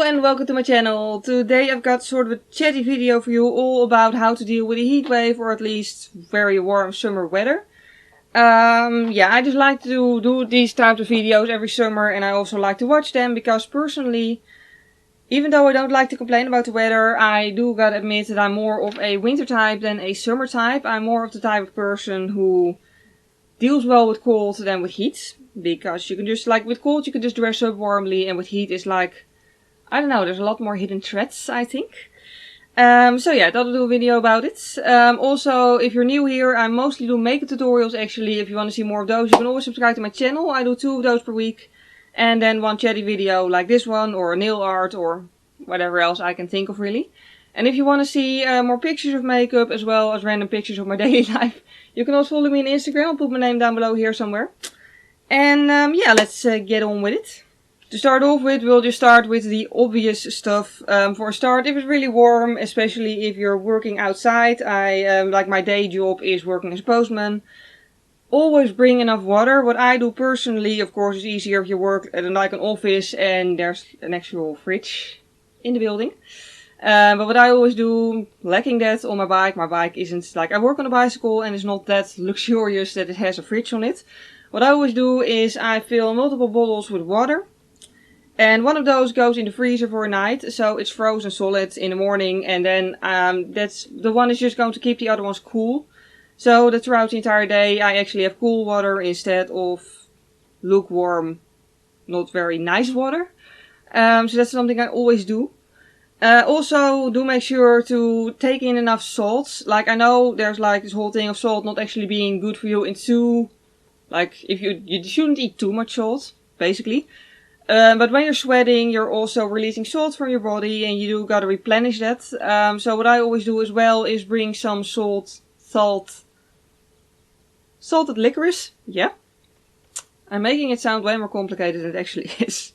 and welcome to my channel. Today I've got sort of a chatty video for you all about how to deal with a heat wave or at least very warm summer weather. Yeah, I just like to do these types of videos every summer, and I also like to watch them because personally, even though I don't like to complain about the weather, I do gotta admit that I'm more of a winter type than a summer type. I'm more of the type of person who deals well with cold than with heat. Because you can just, like with cold you can just dress up warmly, and with heat it's like, I don't know, there's a lot more hidden threats, I think. So yeah, I thought I'd do a video about it. Also, if you're new here, I mostly do makeup tutorials actually. If you want to see more of those, you can always subscribe to my channel. I do 2 of those per week. And then one chatty video like this one, or a nail art, or whatever else I can think of really. And if you want to see more pictures of makeup, as well as random pictures of my daily life, you can also follow me on Instagram. I'll put my name down below here somewhere. And yeah, let's get on with it. To start off with, we'll just start with the obvious stuff. For a start, if it's really warm, especially if you're working outside, like my day job is working as a postman, always bring enough water. What I do personally, of course, is easier if you work at like an office and there's an actual fridge in the building. But what I always do, lacking that on my bike isn't like, I work on a bicycle and it's not that luxurious that it has a fridge on it. What I always do is I fill multiple bottles with water. And one of those goes in the freezer for a night, so it's frozen solid in the morning, and then that's the one is just going to keep the other ones cool. So that throughout the entire day I actually have cool water instead of lukewarm, not very nice water. So that's something I always do. Also, do make sure to take in enough salt. Like, I know there's like this whole thing of salt not actually being good for you in too, like, if you shouldn't eat too much salt, basically. But when you're sweating, you're also releasing salt from your body, and you do gotta replenish that. So what I always do as well is bring some salted licorice. Yeah. I'm making it sound way more complicated than it actually is.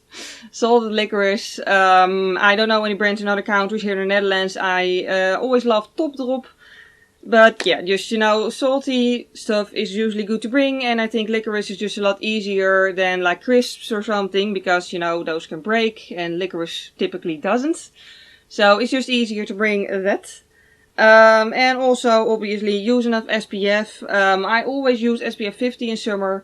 Salted licorice. I don't know any brands in other countries. Here in the Netherlands, I always love Top Drop. But yeah, just, you know, salty stuff is usually good to bring, and I think licorice is just a lot easier than like crisps or something, because, you know, those can break and licorice typically doesn't. So it's just easier to bring that. And also obviously use enough SPF. I always use SPF 50 in summer,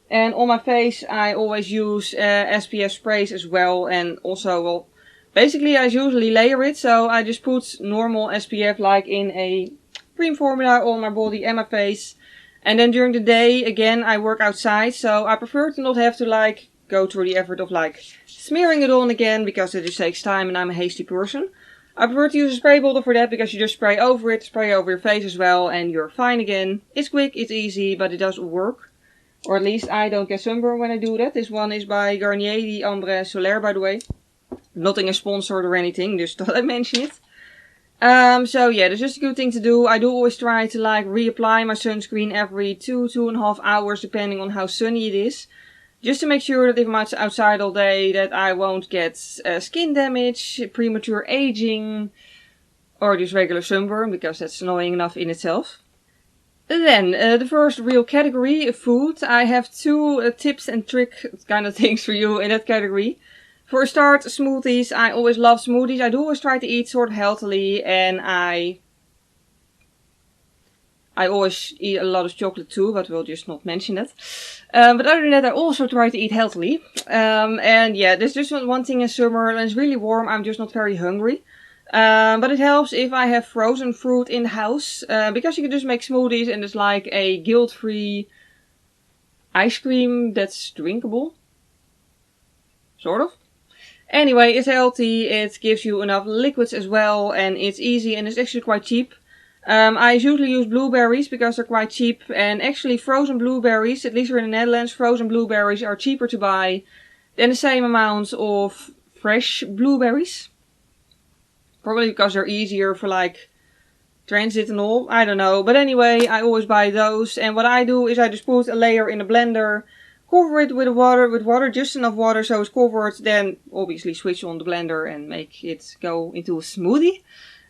and on my face I always use SPF sprays as well. And also, well, basically I usually layer it, so I just put normal SPF like in a cream formula on my body and my face, and then during the day again I work outside, so I prefer to not have to like go through the effort of like smearing it on again, because it just takes time and I'm a hasty person. I prefer to use a spray bottle for that, because you just spray over it, spray over your face as well, and you're fine again. It's quick, it's easy, but it does work. Or at least I don't get sunburn when I do that. This one is by Garnier, the Ambre Solaire, by the way. Nothing is sponsored or anything, just thought I'd mention it. So yeah, that's just a good thing to do. I do always try to like reapply my sunscreen every 2–2.5 hours, depending on how sunny it is. Just to make sure that if I'm outside all day, that I won't get skin damage, premature aging, or just regular sunburn, because that's annoying enough in itself. Then, the first real category, food. I have 2 tips and trick kind of things for you in that category. For a start, smoothies. I always love smoothies. I do always try to eat sort of healthily, and I always eat a lot of chocolate too, but we'll just not mention that. But other than that, I also try to eat healthily. And yeah, there's just one thing in summer, when it's really warm, I'm just not very hungry. But it helps if I have frozen fruit in the house, because you can just make smoothies and it's like a guilt-free ice cream that's drinkable. Sort of. Anyway, it's healthy, it gives you enough liquids as well, and it's easy, and it's actually quite cheap. I usually use blueberries because they're quite cheap, and actually frozen blueberries, at least here in the Netherlands, frozen blueberries are cheaper to buy than the same amount of fresh blueberries. Probably because they're easier for like transit and all, I don't know. But anyway, I always buy those, and what I do is I just put a layer in a blender, cover it with water, just enough water so it's covered, then obviously switch on the blender and make it go into a smoothie.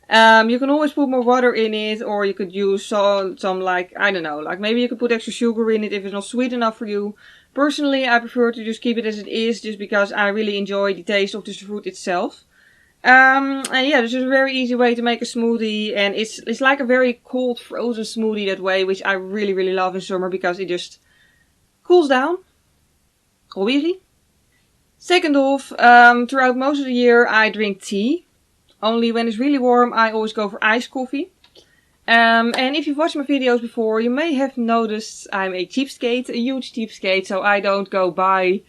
You can always put more water in it, or you could use some like, I don't know, like maybe you could put extra sugar in it if it's not sweet enough for you. Personally, I prefer to just keep it as it is, just because I really enjoy the taste of the fruit itself. And yeah, this is a very easy way to make a smoothie, and it's like a very cold frozen smoothie that way, which I really, really love in summer because it just cools down, obviously. Second off, throughout most of the year I drink tea. Only when it's really warm I always go for iced coffee. And if you've watched my videos before, you may have noticed I'm a cheapskate, a huge cheapskate, so I don't go buy,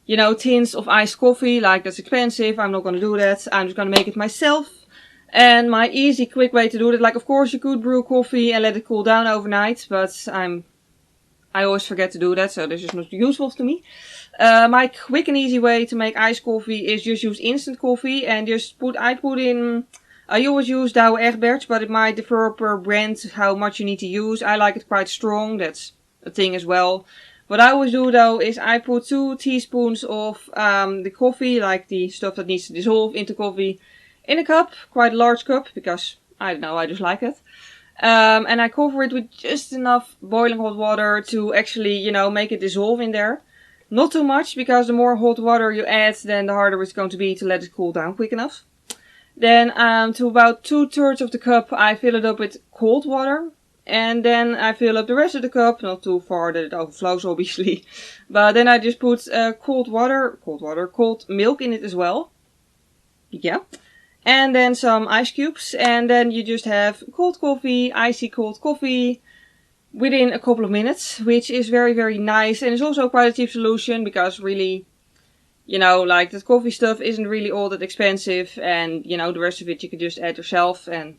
you know, tins of iced coffee, like that's expensive. I'm not gonna do that. I'm just gonna make it myself. And my easy, quick way to do it, like of course you could brew coffee and let it cool down overnight, but I always forget to do that, so this is not useful to me. My quick and easy way to make iced coffee is just use instant coffee and just I always use Douwe Egberts, but it might differ per brand how much you need to use. I like it quite strong, that's a thing as well. What I always do though is I put 2 teaspoons of the coffee, like the stuff that needs to dissolve into coffee, in a cup, quite a large cup, because I don't know, I just like it. And I cover it with just enough boiling hot water to actually, you know, make it dissolve in there. Not too much, because the more hot water you add, then the harder it's going to be to let it cool down quick enough. Then to about 2/3 of the cup I fill it up with cold water. And then I fill up the rest of the cup, not too far that it overflows obviously. But then I just put cold milk in it as well. Yeah. And then some ice cubes. And then you just have cold coffee, icy cold coffee, within a couple of minutes. Which is very, very nice. And it's also quite a cheap solution because really, you know, like that coffee stuff isn't really all that expensive. And, you know, the rest of it you can just add yourself. And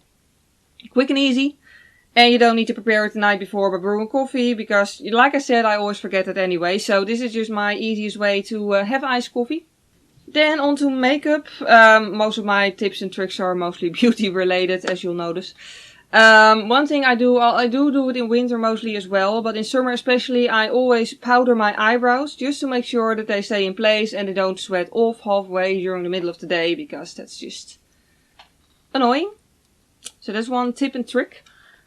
quick and easy. And you don't need to prepare it the night before by brewing coffee. Because, like I said, I always forget it anyway. So this is just my easiest way to have iced coffee. Then on to makeup. Most of my tips and tricks are mostly beauty related, as you'll notice. One thing I do it in winter mostly as well, but in summer especially I always powder my eyebrows just to make sure that they stay in place and they don't sweat off halfway during the middle of the day, because that's just annoying. So that's one tip and trick.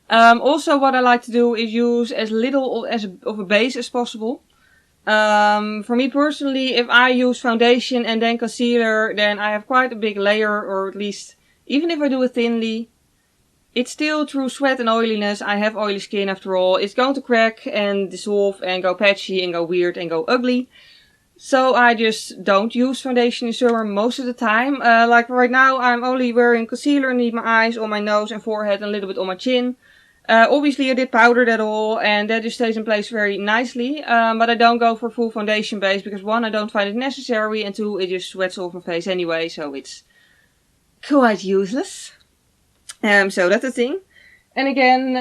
Also what I like to do is use as little of a base as possible. For me personally, if I use foundation and then concealer, then I have quite a big layer, or at least, even if I do it thinly, it's still through sweat and oiliness. I have oily skin after all. It's going to crack and dissolve and go patchy and go weird and go ugly. So I just don't use foundation in summer most of the time. Like right now I'm only wearing concealer underneath my eyes, on my nose and forehead, and a little bit on my chin. Obviously I did powder that all, and that just stays in place very nicely. But I don't go for full foundation base because 1, I don't find it necessary, and 2, it just sweats off my face anyway, so it's quite useless. So that's the thing. And again,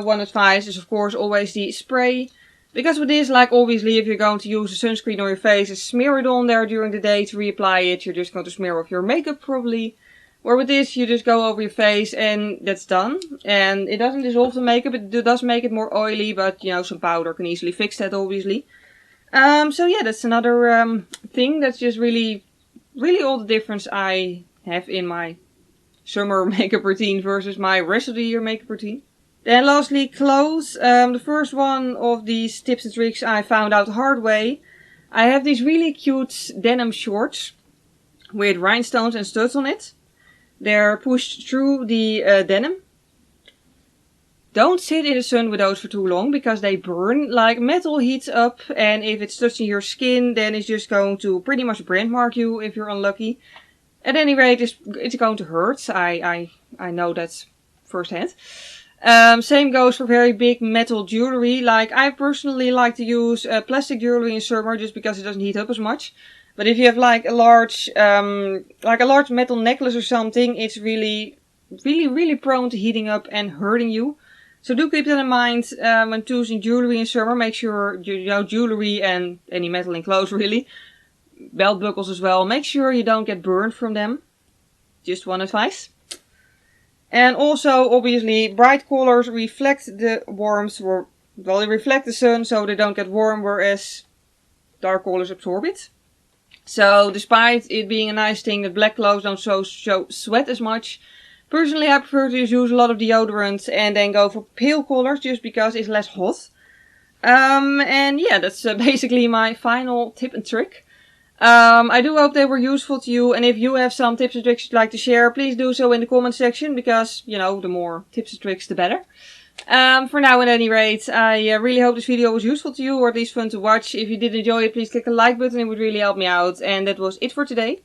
one advice is of course always the spray. Because with this, like obviously if you're going to use a sunscreen on your face, smear it on there during the day to reapply it. You're just going to smear off your makeup probably. Or with this, you just go over your face and that's done. And it doesn't dissolve the makeup, it does make it more oily, but you know, some powder can easily fix that obviously. So yeah, that's another thing that's just really all the difference I have in my summer makeup routine versus my rest of the year makeup routine. Then lastly, clothes. The first one of these tips and tricks I found out the hard way. I have these really cute denim shorts with rhinestones and studs on it. They're pushed through the denim. Don't sit in the sun with those for too long because they burn. Like metal heats up, and if it's touching your skin, then it's just going to pretty much brand mark you if you're unlucky. At any rate, it's going to hurt. I know that firsthand. Same goes for very big metal jewelry. Like I personally like to use plastic jewelry in summer just because it doesn't heat up as much. But if you have like a large metal necklace or something, it's really prone to heating up and hurting you. So do keep that in mind when choosing jewelry in summer. Make sure jewelry and any metal in clothes really. Belt buckles as well. Make sure you don't get burned from them. Just one advice. And also, obviously, bright colors reflect the warmth. Well, they reflect the sun, so they don't get warm, whereas dark colors absorb it. So, despite it being a nice thing that black clothes don't show sweat as much, personally I prefer to just use a lot of deodorant and then go for pale colors, just because it's less hot. And yeah, that's basically my final tip and trick. I do hope they were useful to you, and if you have some tips and tricks you'd like to share, please do so in the comment section, because, you know, the more tips and tricks, the better. For now, at any rate, I really hope this video was useful to you, or at least fun to watch. If you did enjoy it, please click the like button, it would really help me out. And that was it for today.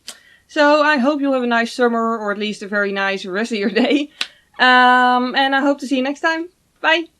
So I hope you'll have a nice summer, or at least a very nice rest of your day. And I hope to see you next time. Bye!